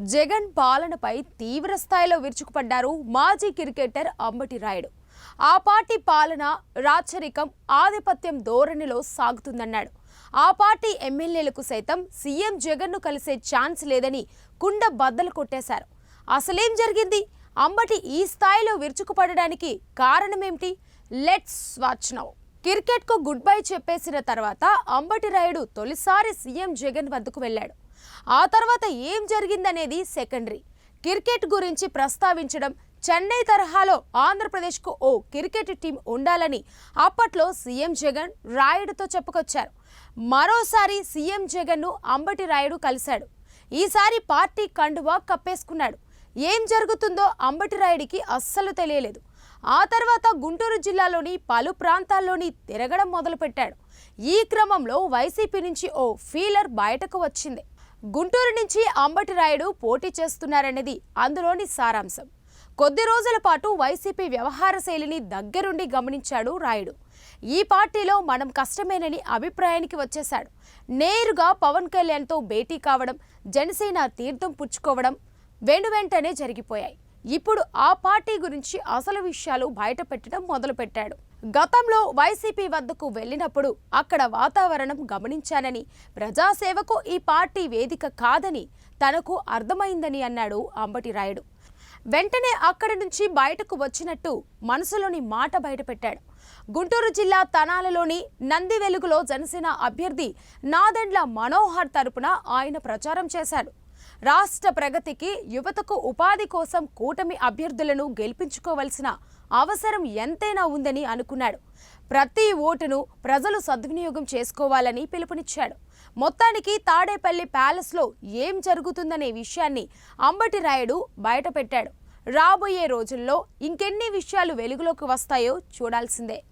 జగన్ పాలనపై తీవ్ర స్థాయిలో విరుచుకుపడ్డారు మాజీ క్రికెటర్ అంబటి రాయుడు. ఆ పార్టీ పాలన రాచరికం, ఆధిపత్యం ధోరణిలో సాగుతుందన్నాడు. ఆ పార్టీ ఎమ్మెల్యేలకు సైతం సీఎం జగన్ను కలిసే ఛాన్స్ లేదని కుండ బద్దలు కొట్టేశారు. అసలేం జరిగింది? అంబటి ఈ స్థాయిలో విరుచుకుపడడానికి కారణమేమిటి? Let's watch now. క్రికెట్కు గుడ్ బై చెప్పేసిన తర్వాత అంబటి రాయుడు తొలిసారి సీఎం జగన్ వద్దకు వెళ్ళాడు. ఆ తర్వాత ఏం జరిగిందనేది సెకండరీ. క్రికెట్ గురించి ప్రస్తావించడం, చెన్నై తరహాలో ఆంధ్రప్రదేశ్కు ఓ క్రికెట్ టీం ఉండాలని అప్పట్లో సీఎం జగన్ రాయుడుతో చెప్పుకొచ్చారు. మరోసారి సీఎం జగన్ను అంబటి రాయుడు కలిశాడు. ఈసారి పార్టీ కండువా కప్పేసుకున్నాడు. ఏం జరుగుతుందో అంబటి రాయుడికి అస్సలు తెలియలేదు. ఆ తర్వాత గుంటూరు జిల్లాలోని పలు ప్రాంతాల్లోని తిరగడం మొదలుపెట్టాడు. ఈ క్రమంలో వైసీపీ నుంచి ఓ ఫీలర్ బయటకు వచ్చింది. గుంటూరు నుంచి అంబటి రాయుడు పోటీ చేస్తున్నారనేది అందులోని సారాంశం. కొద్ది రోజుల పాటు వైసీపీ వ్యవహార శైలిని దగ్గరుండి గమనించాడు రాయుడు. ఈ పార్టీలో మనం కష్టమేనని అభిప్రాయానికి వచ్చేశాడు. నేరుగా పవన్ కళ్యాణ్తో భేటీ కావడం, జనసేన తీర్థం పుచ్చుకోవడం వెంటనే జరిగిపోయాయి. ఇప్పుడు ఆ పార్టీ గురించి అసలు విషయాలు బయటపెట్టడం మొదలుపెట్టాడు. గతంలో వైసీపీ వద్దకు వెళ్ళినప్పుడు అక్కడ వాతావరణం గమనించానని, ప్రజాసేవకు ఈ పార్టీ వేదిక కాదని తనకు అర్థమైందని అన్నాడు అంబటి రాయుడు. వెంటనే అక్కడి నుంచి బయటకు వచ్చినట్టు మనసులోని మాట బయటపెట్టాడు. గుంటూరు జిల్లా తనాలలోని నంది వెలుగులో జనసేన అభ్యర్థి నాదెండ్ల మనోహర్ తరపున ఆయన ప్రచారం చేశాడు. రాష్ట్ర ప్రగతికి, యువతకు ఉపాధి కోసం కూటమి అభ్యర్థులను గెలిపించుకోవాల్సిన అవసరం ఎంతైనా ఉందని అనుకున్నాడు. ప్రతి ఓటును ప్రజలు సద్వినియోగం చేసుకోవాలని పిలుపునిచ్చాడు. మొత్తానికి తాడేపల్లి ప్యాలెస్లో ఏం జరుగుతుందనే విషయాన్ని అంబటి రాయుడు బయటపెట్టాడు. రాబోయే రోజుల్లో ఇంకెన్ని విషయాలు వెలుగులోకి వస్తాయో చూడాల్సిందే.